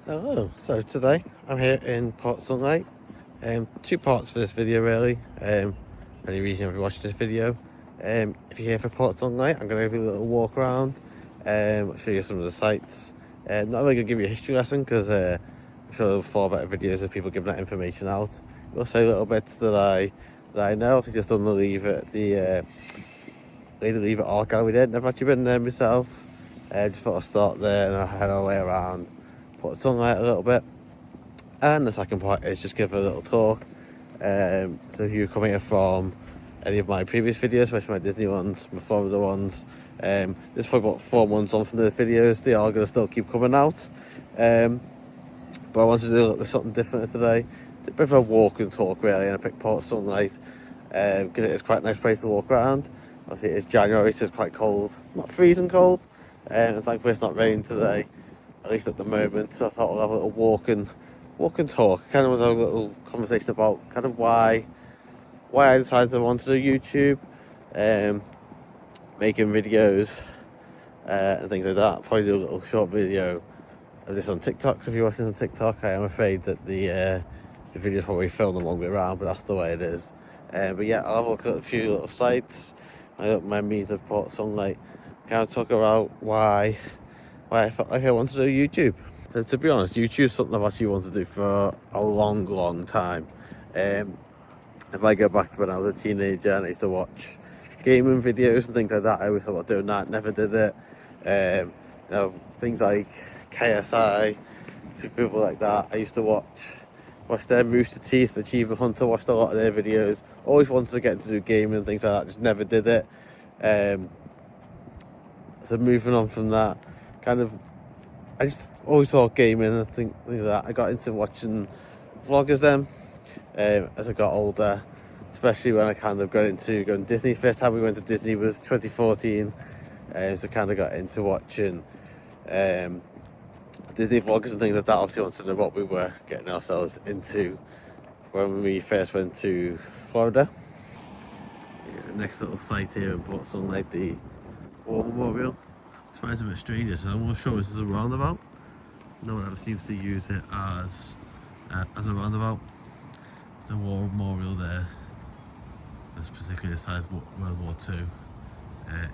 Hello, so today I'm here in Port Sunlight. Two parts for this video really. Any reason you're watching this video. If you're here for Port Sunlight, I'm going to give you a little walk around, show you some of the sights. Not really going to give you a history lesson because I'm sure there'll be far better videos of people giving that information out. I'll say a little bit that I know. I've just done the leave at the leave at art gallery there. Never actually been there myself. Just thought I'd start there and I'll head our way around Port Sunlight a little bit. And the second part is just give a little talk. So if you're coming here from any of my previous videos, especially my Disney ones, my Florida ones, this is probably about 4 months on from the videos. They are going to still keep coming out. But I wanted to do a little bit something different today. A bit of a walk and talk really, and I picked Port Sunlight because it is quite a nice place to walk around. Obviously it is January, so it's quite cold, not freezing cold, and thankfully it's not raining today, at least at the moment. So I thought we'll have a little walk and talk. Kind of was a little conversation about kind of why I decided I wanted to do YouTube, making videos and things like that. Probably do a little short video of this on TikTok. So if you're watching on TikTok, I am afraid that the video's probably filmed the wrong way around, but that's the way it is. But yeah, I'll have a look at a few little sites, my means of Port Sunlight. Kind of talk about why I felt like I wanted to do YouTube. So to be honest, YouTube's something I've actually wanted to do for a long time. If I go back to when I was a teenager and I used to watch gaming videos and things like that, I always thought about doing that, never did it. Things like KSI, people like that, I used to watch them. Rooster Teeth, Achievement Hunter, watched a lot of their videos. Always wanted to get into do gaming and things like that, just never did it. So moving on from that, I just always thought gaming and things like that. I got into watching vloggers then as I got older, especially when I kind of got into going to Disney. First time we went to Disney was 2014, so kind of got into watching Disney vloggers and things like that. Obviously wanted to know what we were getting ourselves into when we first went to Florida. Next little site here in Port Sunlight, the War Memorial. It's a bit strange, so I'm not sure this is a roundabout. No one ever seems to use it as a roundabout. There's the War Memorial there. It's particularly the size of World War II.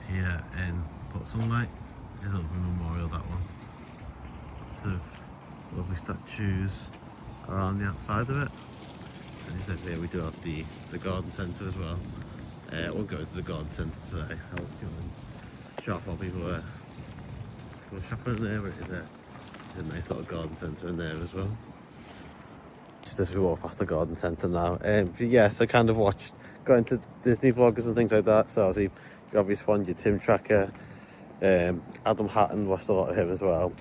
Here in Port Sunlight is a lovely memorial, that one. Lots of lovely statues around the outside of it. And just over here we do have the garden centre as well. I won't go into the garden centre today. I'll go and show off while people are shopping in there, but it's a nice little garden centre in there as well. Just as we walk past the garden centre now. But yes, I kind of got into Disney vloggers and things like that. So obviously your obvious one, your Tim Tracker, Adam Hatton, watched a lot of him as well.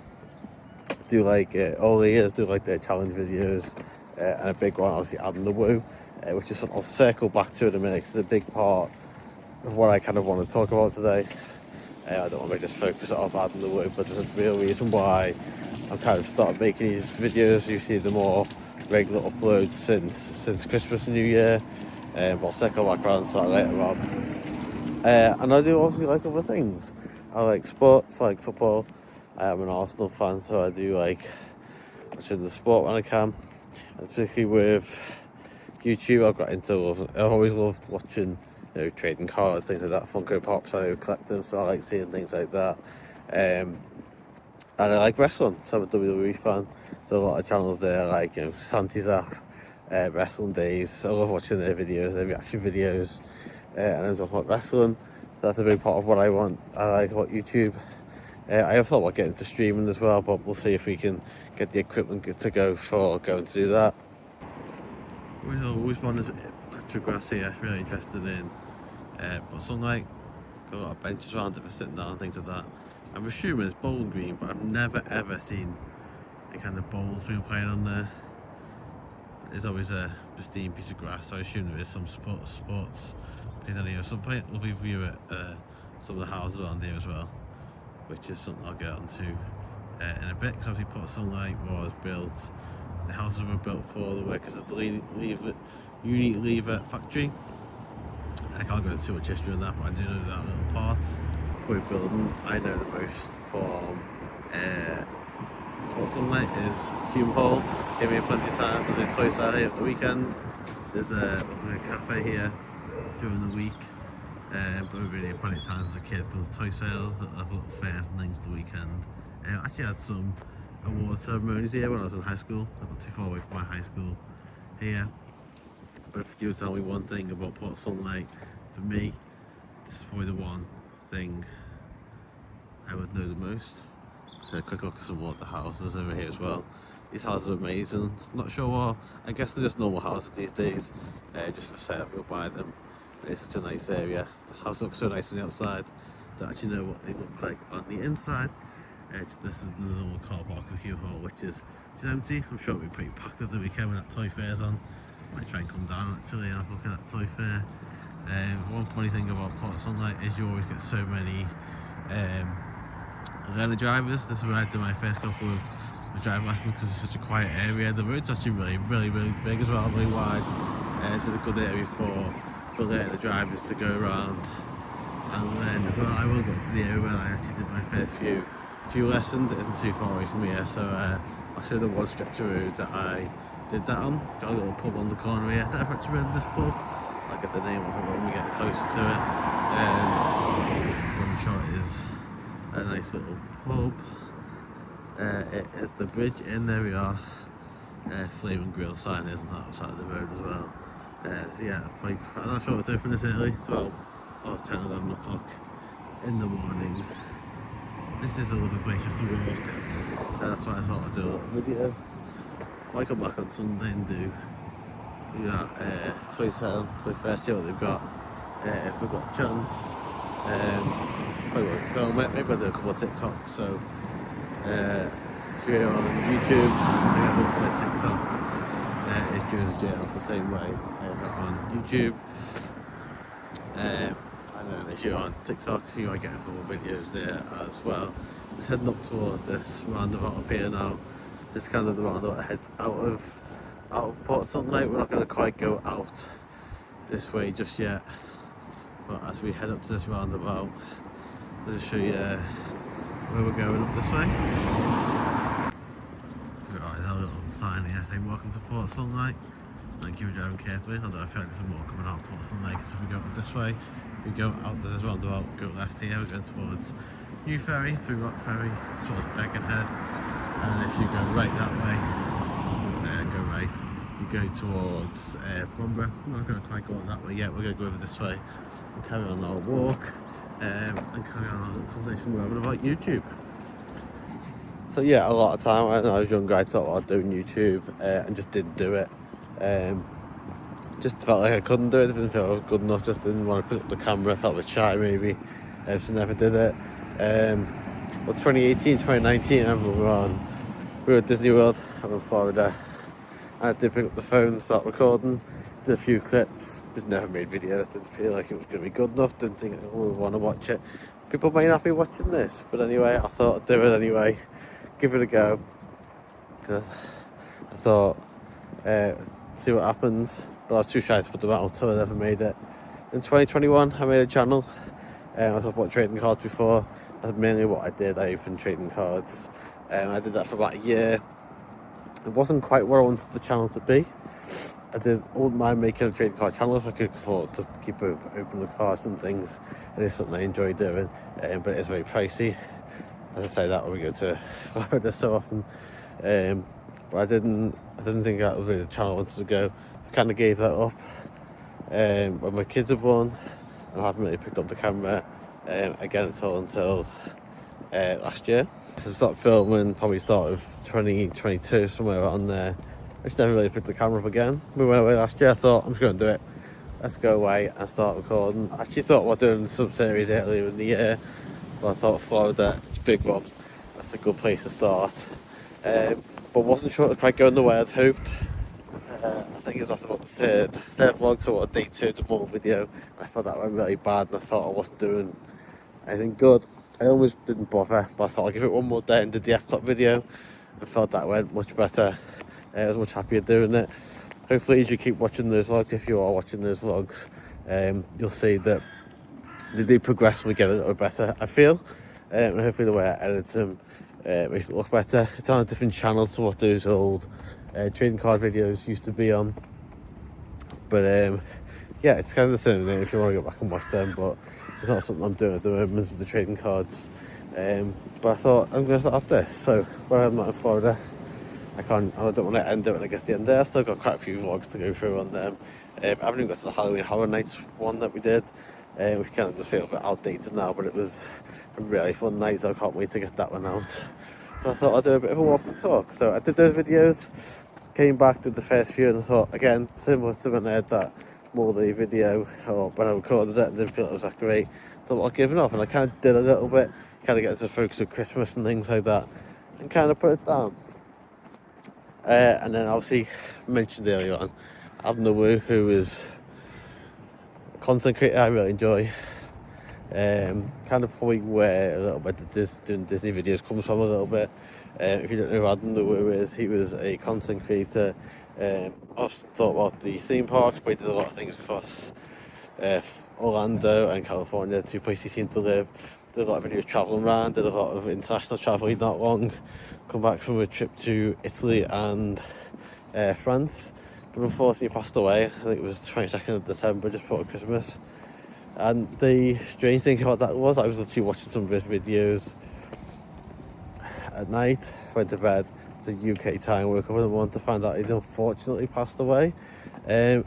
Do like all the years, do like their challenge videos, and a big one obviously Adam the Woo, which is something I'll circle back to in a minute because it's a big part of what I kind of want to talk about today. I don't want to just focus it off Adam the Woo, but there's a real reason why I've kind of started making these videos. You see the more regular uploads since Christmas and New Year, but I'll circle back around and start later on. And I do obviously like other things. I like sports, like football. I am an Arsenal fan, so I do like watching the sport when I can. And particularly with YouTube, I've always loved watching, trading cards, things like that, Funko Pops. I collect them, so I like seeing things like that. And I like wrestling, so I'm a WWE fan. So a lot of channels there, like Santi's app, Wrestling Days. I love watching their videos, their reaction videos, and I'm talking about wrestling. So that's a big part of what I like about YouTube. I have thought about getting into streaming as well, but we'll see if we can get the equipment to go for going to do that. Always wanted electric grass here, really interested in but sunlight. Got a lot of benches around it for sitting down and things like that. I'm assuming it's bowling green, but I've never ever seen any kind of bowls being played on there. There's always a pristine piece of grass, so I assume there is some sports played on here. So I'm playing a lovely view at some of the houses around here as well, which is something I'll get onto in a bit, because obviously Port Sunlight was built, the houses were built for the workers at the Unique Lever factory. I can't go into too much history on that, but I do know that little part. Building I know the most from Port Sunlight is Hulme. Came here plenty of times. I did toy sale here at the weekend. There's a cafe here during the week. But we've been here plenty of times as a kid. Go to toy sales, little fairs and things at the weekend. I actually had some award ceremonies here when I was in high school. I'm not too far away from my high school here. But if you were to tell me one thing about Port Sunlight, for me, this is probably the one thing I would know the most. So a quick look at some of the houses over here as well. These houses are amazing. I'm not sure what, I guess they're just normal houses these days, just for sale, you'll buy them. It's such a nice area. The house looks so nice on the outside to actually know what they look like on the inside. This is the little car park of Wirral, which is empty. I'm sure it'll be pretty packed at the weekend when that toy fair's on. Might try and come down actually and have a look at that toy fair. One funny thing about Port Sunlight is you always get so many learner drivers. This is where I did my first couple of driving lessons because it's such a quiet area. The road's actually really big as well, really wide. This is a good area for learner drivers to go around and learn as well. I will go to the area where I actually did my first few lessons. It isn't too far away from here, so I'll show the one stretch of road that I did that on. Got a little pub on the corner here. I don't know if I actually remember this pub. I'll get the name of it when we get closer to it. But I'm sure it is a nice little pub. It is the bridge in, there we are. Flame and Grill sign is on the outside of the road as well. So yeah, I'm not sure it's open this early, 12 or 10 or 11 o'clock in the morning. This is a lovely place just to walk, so that's why I thought I'd do a little video. Might come back on Sunday and do that toy sale, toy fair, see what they've got. If we've got a chance, probably won't film it, maybe I'll do a couple of TikToks. So if you're on YouTube, maybe I'll look at TikTok. It's JonesJournals the same way on YouTube. And then if you're on TikTok, you might get a couple of videos there as well. Just heading up towards this roundabout up here now. This is kind of the roundabout that heads out of Port Sunlight. We're not going to quite go out this way just yet, but as we head up to this roundabout, I'll just show you where we're going up this way. Right, a little sign here saying welcome to Port Sunlight. Thank you for driving carefully, although I feel like there's more coming out of Port Sunlight, because if we go up this way, we go out to this roundabout, go left here, we're going towards New Ferry, through Rock Ferry, towards Beckenhead, and if you go right that way, go right, you go towards Brumborough. We're not going to quite go that way yet, we're going to go over this way and carry on our walk, and carry on our little conversation we're having about YouTube. So yeah, a lot of time when I was younger I thought I'd do YouTube and just didn't do it. Just felt like I couldn't do it, didn't feel I was good enough, just didn't want to pick up the camera, felt a bit shy maybe, so never did it. But 2018, 2019, I remember we were at Disney World, I'm in Florida. I did pick up the phone and start recording, did a few clips, just never made videos, didn't feel like it was going to be good enough, didn't think I would want to watch it. People may not be watching this, but anyway, I thought I'd do it anyway, give it a go. Cause I thought, see what happens, but I was too shy to put them out, so I never made it. In 2021, I made a channel. I was talking about trading cards before. That's mainly what I did. I opened trading cards. I did that for about a year. It wasn't quite where I wanted the channel to be. wouldn't mind making a trading card channel if I could afford to keep open the cards and things. It is something I enjoy doing, but it is very pricey. As I say that when we go to Florida so often. But I didn't think that was really the channel I wanted to go. I kind of gave that up when my kids were born, and I haven't really picked up the camera again at all until last year. So I started filming probably start of 2022, somewhere around there. I just never really picked the camera up again. We went away last year. I thought, I'm just going to do it. Let's go away and start recording. I actually thought about doing some series earlier in the year, but I thought Florida, it's a big one. That's a good place to start. But wasn't sure it was quite going the way I'd hoped. I think it was after about the third vlog, so what, day 2 of the mall video. I thought that went really bad, and I thought I wasn't doing anything good. I almost didn't bother, but I thought I'd give it one more day and did the Epcot video, and felt that went much better. I was much happier doing it. Hopefully, as you keep watching those vlogs, if you are watching those vlogs, you'll see that they do progressively get a little better, I feel. And hopefully the way I edit them makes it look better. It's on a different channel to what those old trading card videos used to be on. But yeah, it's kind of the same thing if you want to go back and watch them, but it's not something I'm doing at the moment with the trading cards. But I thought I'm going to start this. So when I'm not in Florida, I don't want to end it when I get to the end there. I've still got quite a few vlogs to go through on them. I haven't even got to the Halloween Horror Nights one that we did, which kind of just feels a bit outdated now, but it was a really fun night, so I can't wait to get that one out. So I thought I'd do a bit of a walk and talk. So I did those videos, came back, did the first few, and I thought, again, similar to when I had that Moldy video, or when I recorded it and didn't feel it was that great, I thought, well, I've given up, and I kind of did a little bit, kind of get into the focus of Christmas and things like that, and kind of put it down. And then obviously mentioned earlier on Adam the Woo, who is a content creator I really enjoy. Kind of probably where a little bit of doing Disney videos comes from a little bit. If you don't know who Adam the Woo is, he was a content creator. Often thought about the theme parks, but he did a lot of things across Orlando and California, two places he seemed to live. Did a lot of videos travelling around, did a lot of international travel not long. Come back from a trip to Italy and France, but unfortunately he passed away. I think it was 22nd of December, just before Christmas. And the strange thing about that was I was actually watching some of his videos at night, went to bed. It was a UK time, woke up in the morning to find out he'd unfortunately passed away. And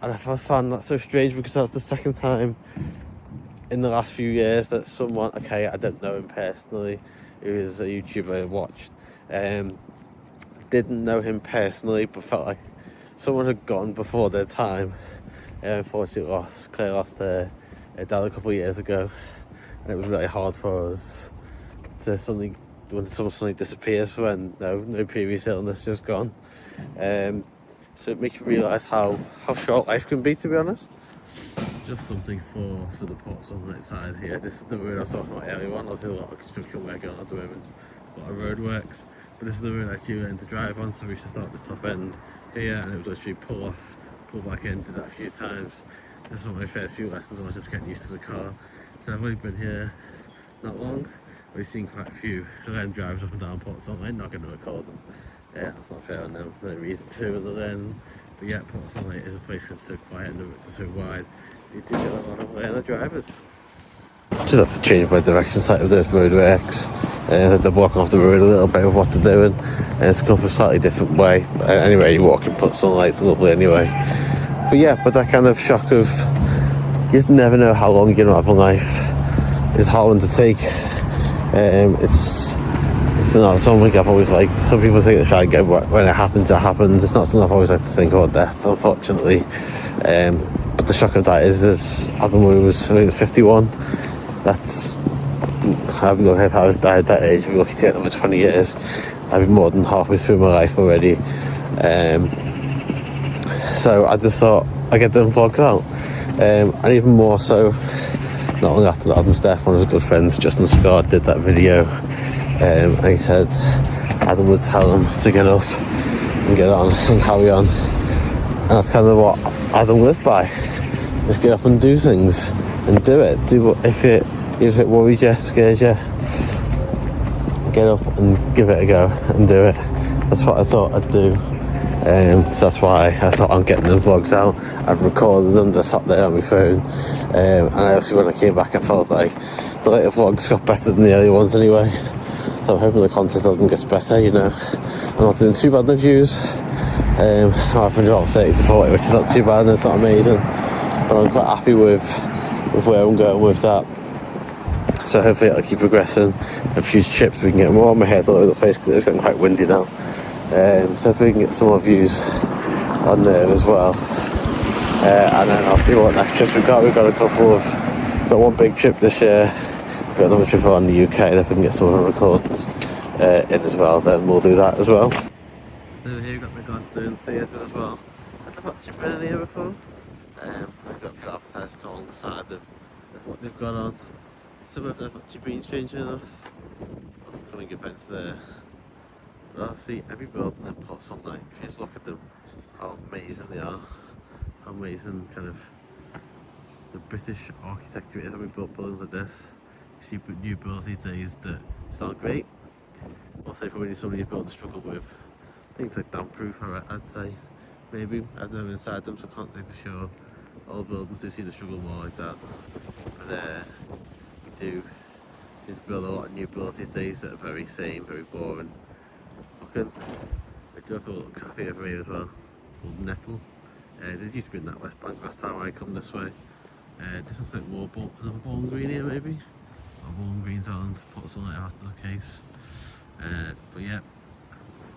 I found that so strange because that's the second time in the last few years that someone, okay, I don't know him personally, who is a YouTuber I watched, didn't know him personally, but felt like someone had gone before their time. Unfortunately Claire lost her dad a couple of years ago, and it was really hard for us to when someone suddenly disappears when no previous illness just gone. So it makes you realise how short life can be, to be honest. Just something for the port sunlight side here. This is the road I was talking about earlier on. There's a lot of construction work going on at the moment, a lot of road works. But this is the road I actually learned to drive on, so we should start at the top end here, and it would literally pull off, pull back in, did that a few times. This is one of my first few lessons. I was just getting used to the car. So I've only been here not long, but we've seen quite a few learning drivers up and down Port Sunlight. Not going to record them. Yeah, that's not fair on them. No reason to, other than. But yeah, Port Sunlight is a place that's so quiet and the roads are so wide. You do get a lot of learner drivers. Just have to change my direction slightly of those roadworks. They're walking off the road a little bit of what they're doing, and it's going for a slightly different way. Anyway, you walk in Port Sunlight's lovely anyway. But yeah, but that kind of shock of you just never know how long you're going to have a life is hard one to take. It's not something I've always liked. Some people think they try and get when it happens, it happens. It's not something I've always liked to think about death, unfortunately. But the shock of that is Adam was 51. That's, I don't know if I was died at that age. I'd be lucky to get another 20 years. I'd be more than halfway through my life already. So I just thought I'd get them vlogs out. And even more so, not long after Adam's death, one of his good friends, Justin Scott, did that video. And he said Adam would tell him to get up and get on and carry on. And that's kind of what Adam lived by. Just get up and do things and do it. Even if it worries you, scares you, get up and give it a go and do it. That's what I thought I'd do. So that's why I thought I'm getting the vlogs out. I've recorded them, they're sat there on my phone. And obviously when I came back I felt like the later vlogs got better than the earlier ones anyway. So I'm hoping the content doesn't get better, you know. I'm not doing too bad in views. I'm averaging about 30 to 40, which is not too bad and it's not amazing. But I'm quite happy with where I'm going with that. So hopefully it'll keep progressing. And future trips we can get more. My hair's all over the place because it's getting quite windy now. So if we can get some more views on there as well. And then I'll see what next trips we've got. We've got one big trip this year. We've got another trip around the UK, and if we can get some of the recordings in as well, then we'll do that as well. So here we've got my dad doing theatre as well. I've actually been in here before. I've got a few advertisements along the side of what they've got on. Some of them have actually been, strangely enough, upcoming events there. But obviously every building in Port Sunlight, if you just look at them, how amazing they are. How amazing kind of the British architecture is when we built buildings like this. You see new builds these days that sound great, Also, probably some of these builds struggle with things like damp proof, I'd say. Maybe. I've never inside them, so I can't say for sure. All buildings do seem to struggle more like that. But you do need to build a lot of new builds these days that are very same, very boring looking. I do have a little cafe over here as well, called Nettle. There used to be in that West Bank last time I come this way. This looks like more another bowling green here, maybe. Or bowling greens aren't, put sunlight if that's the case. But yeah,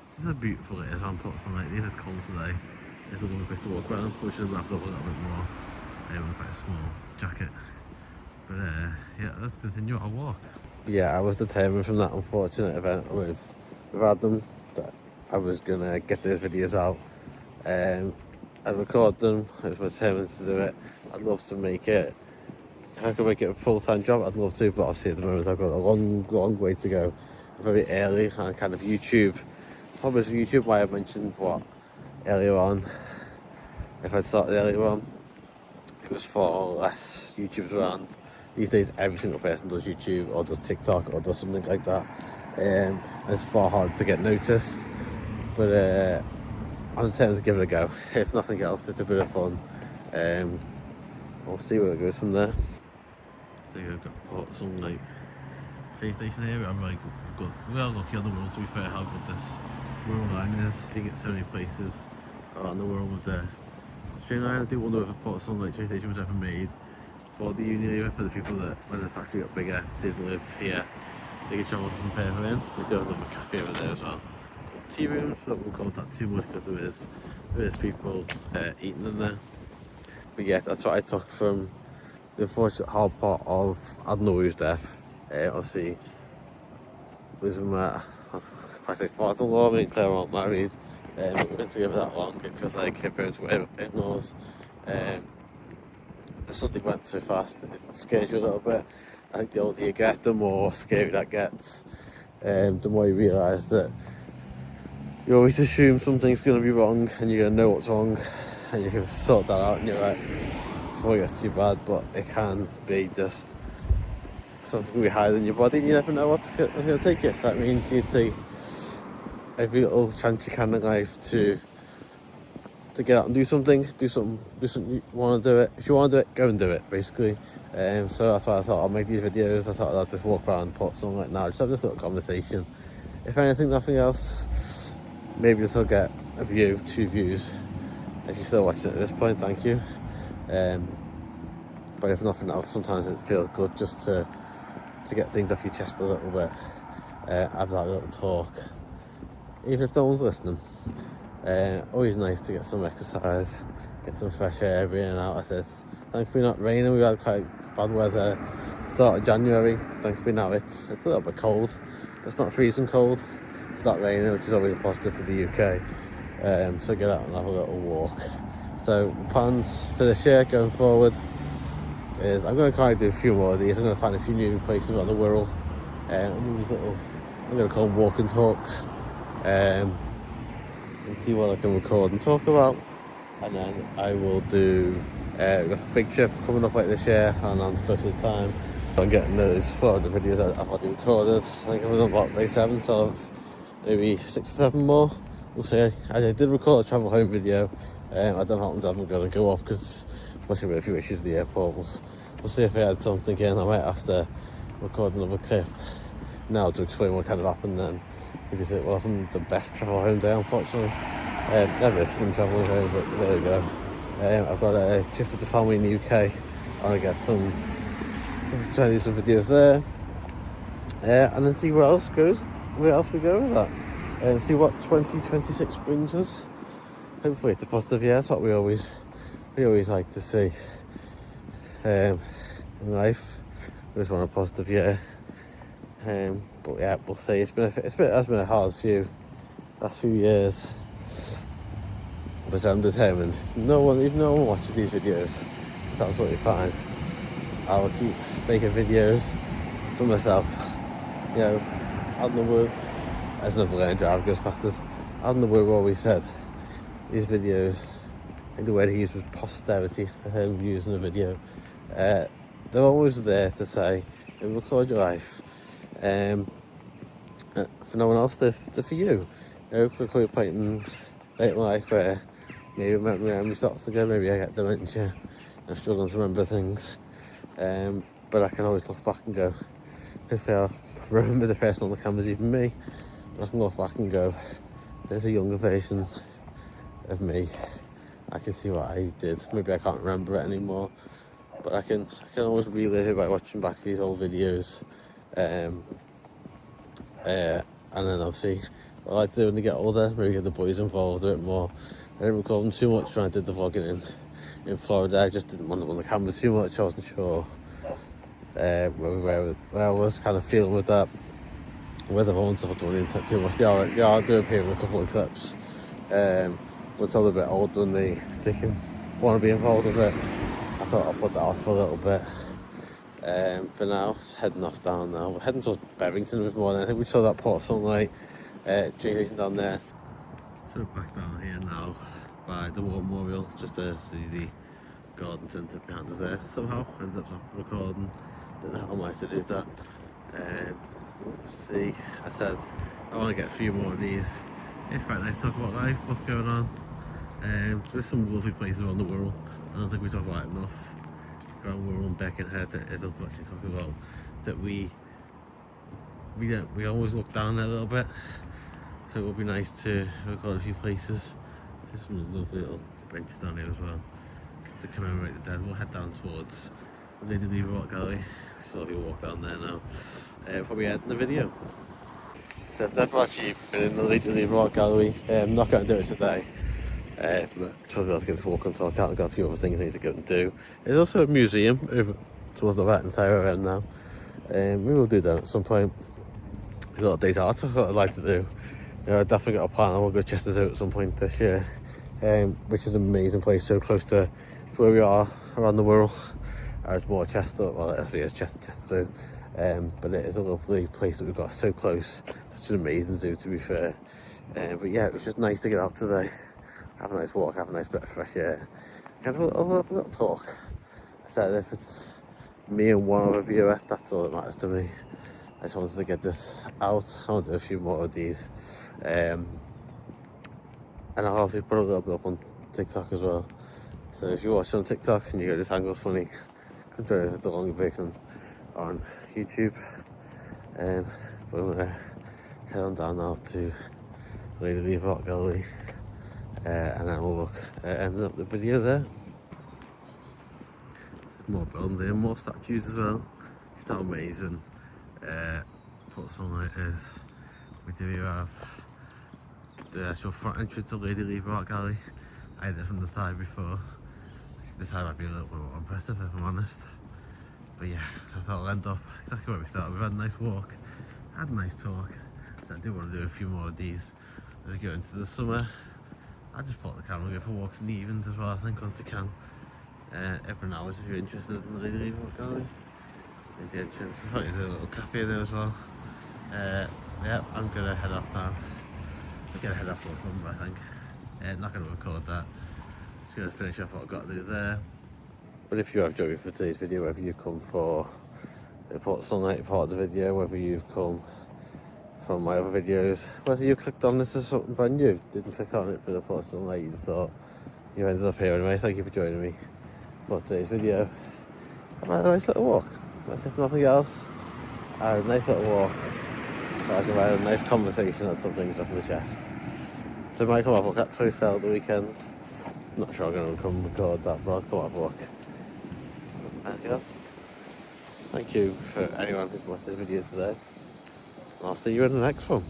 this is a beautiful it is on Port Sunlight. It is cold today. It's a lovely place to walk around. We should have wrapped up a little bit more. With quite a small jacket. But yeah, let's continue our walk. Yeah, I was determined from that unfortunate event with Adam that I was gonna get those videos out. I'd record them. I was determined to do it. I'd love to make it. If I could make it a full-time job, I'd love to. But obviously, at the moment, I've got a long way to go. Very early on kind of YouTube. Probably YouTube. Why I mentioned what earlier on. If I'd started earlier on, it was far less YouTubers around. These days, every single person does YouTube or does TikTok or does something like that. And it's far harder to get noticed. But I'm determined to give it a go. If nothing else, it's a bit of fun. We'll see where it goes from there. So I've got Port Sunlight train station here. I'm really good. We are lucky on the world, to be fair, how good this Wirral line is. You get so many places around the world with the train line. I do wonder if a Port Sunlight train station was ever made for the Union, for the people that, when it's actually got bigger, did live here. They could travel from further in. We do have a cafe over there as well. Tea rooms, but I won't call that too much because there is people eating in there. But yeah, that's what I took from the unfortunate hard part of Adnoi's death. Obviously, losing my father-in-law, me and Claire aren't married. We've been together that long, it feels like her parents were in-laws. Something went so fast, it scares you a little bit. I think the older you get, the more scary that gets. The more you realise that you always assume something's going to be wrong and you're going to know what's wrong and you can sort that out and you're like, before it gets too bad, but it can be just something we hide in your body and you never know what's going to take you. So that means you take every little chance you can in life to get out and do something you want to do it. If you want to do it, go and do it, basically. So that's why I thought I'll make these videos. I thought I'd just walk around Port Sunlight now, just have this little conversation. If anything, nothing else, maybe this will get a view, 2 views. If you're still watching it at this point, thank you. But if nothing else, sometimes it feels good just to get things off your chest a little bit. Have that little talk, even if no one's listening. Always nice to get some exercise, get some fresh air in and out of it. Thankfully not raining. We had quite bad weather start of January. Thankfully now it's a little bit cold, but it's not freezing cold. It's not raining, which is always a positive for the UK. So get out and have a little walk. So plans for this year going forward is I'm going to kind of do a few more of these. I'm going to find a few new places around the world. I'm going to call them walk and talks. And see what I can record and talk about. And then I will do we've got a big trip coming up like this year and I'm close to the time. I'm getting those Florida videos that I've already recorded. I think I've done about day 7, so I've maybe 6 or 7 more. We'll see. I did record a travel home video. I don't know how I'm going to go up because especially with a few issues at the airport. We'll see if I had something in. I might have to record another clip now to explain what kind of happened then, because it wasn't the best travel home day, unfortunately. Never is fun travelling home, but there we go. I've got a trip with the family in the UK. I want to get try to do some videos there, and then see where else we go with that, see what 2026 brings us. Hopefully it's a positive year. That's what we always like to see in life. We always want a positive year. But yeah, we'll see. It has been a hard last few years, but I'm determined. If no one watches these videos, it's absolutely fine. I will keep making videos for myself. You know, out in the world, as another lane driver goes past us, out in the world always said these videos, in the word he used was posterity. I heard him using a video. They're always there to say, record your life. And for no one else, they're for you. You know, we're quite painting late in life where maybe memory starts to go, maybe I get dementia, I'm struggling to remember things. But I can always look back and go, if I remember the person on the camera's even me, but I can look back and go, there's a younger version of me. I can see what I did. Maybe I can't remember it anymore, but I can always relive it by watching back these old videos. And then obviously, what I like to do when I get older, maybe get the boys involved a bit more. I didn't record them too much when I did the vlogging in Florida. I just didn't want them on the camera too much. I wasn't sure where I was kind of feeling with that. Whether I wanted to put on the internet too much. Yeah, I'll do appear in a couple of clips. Once I'm a bit older and they can want to be involved with it, I thought I'll put that off for a little bit. For now, heading off down now. We're heading towards Bevington this morning. I think we saw that Port Sunlight train station down there. So we're back down here now by the War Memorial, just to see the garden centre behind us there. Somehow ended up recording. Don't know how I managed to do that. See, I said I want to get a few more of these. It's quite nice to talk about life, what's going on. There's some lovely places around the world. I don't think we talk about it enough. Around Wirral and Beckenhead, that is unfortunately talking about that we always look down there a little bit. So it would be nice to record a few places. There's some lovely little benches down here as well to commemorate the dead. We'll head down towards the Lady Lever Art Gallery. So we'll walk down there now. Probably end the video. So I've never actually been in the Lady Lever Art Gallery. I'm not going to do it today. But I'll be able to get to walk and talk out. I've got a few other things I need to go and do. There's also a museum over towards the right entire end now. We will do that at some point. A lot of days art I thought I'd like to do. You know, I definitely got a plan. I will go to Chester Zoo at some point this year, which is an amazing place, so close to where we are around the world. It's more Chester, well, actually it's Chester Zoo, but it is a lovely place that we've got so close. Such an amazing zoo, to be fair. But yeah, it was just nice to get out today, have a nice walk, have a nice bit of fresh air, kind of a little talk. I said if it's me and one other viewer, that's all that matters to me. I just wanted to get this out. I want to do a few more of these, and I'll obviously put a little bit up on TikTok as well. So if you watch on TikTok and you go, this angle's funny, come join us with the longer version on YouTube. But I'm gonna head on down now to Lady Lever Art Gallery, and then we'll look at ending up the video there. There's more buildings here, more statues as well. It's not amazing. Port Sunlight is. We do have the actual front entrance to Lady Lever Art Gallery. I did it from the side before. This side might be a little bit more impressive if I'm honest. But yeah, I thought I'll end up exactly where we started. We've had a nice walk, had a nice talk. So I do want to do a few more of these as we go into the summer. I'll just put the camera and go for walks in the evenings as well, I think, once we can. Everyone knows if you're interested in the Lady Lever Art Gallery. There's the entrance. I thought there's a little cafe there as well. Yeah, I'm gonna head off now. I'm gonna head off to Hulme, I think. Not gonna record that. Just gonna finish off what I've got to do there. But if you have joined me for today's video, whether you come for the Port Sunlight part of the video, whether you've come from my other videos, whether you clicked on this as something brand new, didn't click on it for the Port Sunlight, you just thought you ended up here anyway. Thank you for joining me for today's video. I've had a nice little walk. That's if nothing else. I had a nice little walk. I can have a nice conversation, had some things off my chest. So I might come have a look at Toy Sale the weekend. I'm not sure I'm going to come record that, but I'll come have a look. Anything else? Thank you for anyone who's watched this video today. I'll see you in the next one.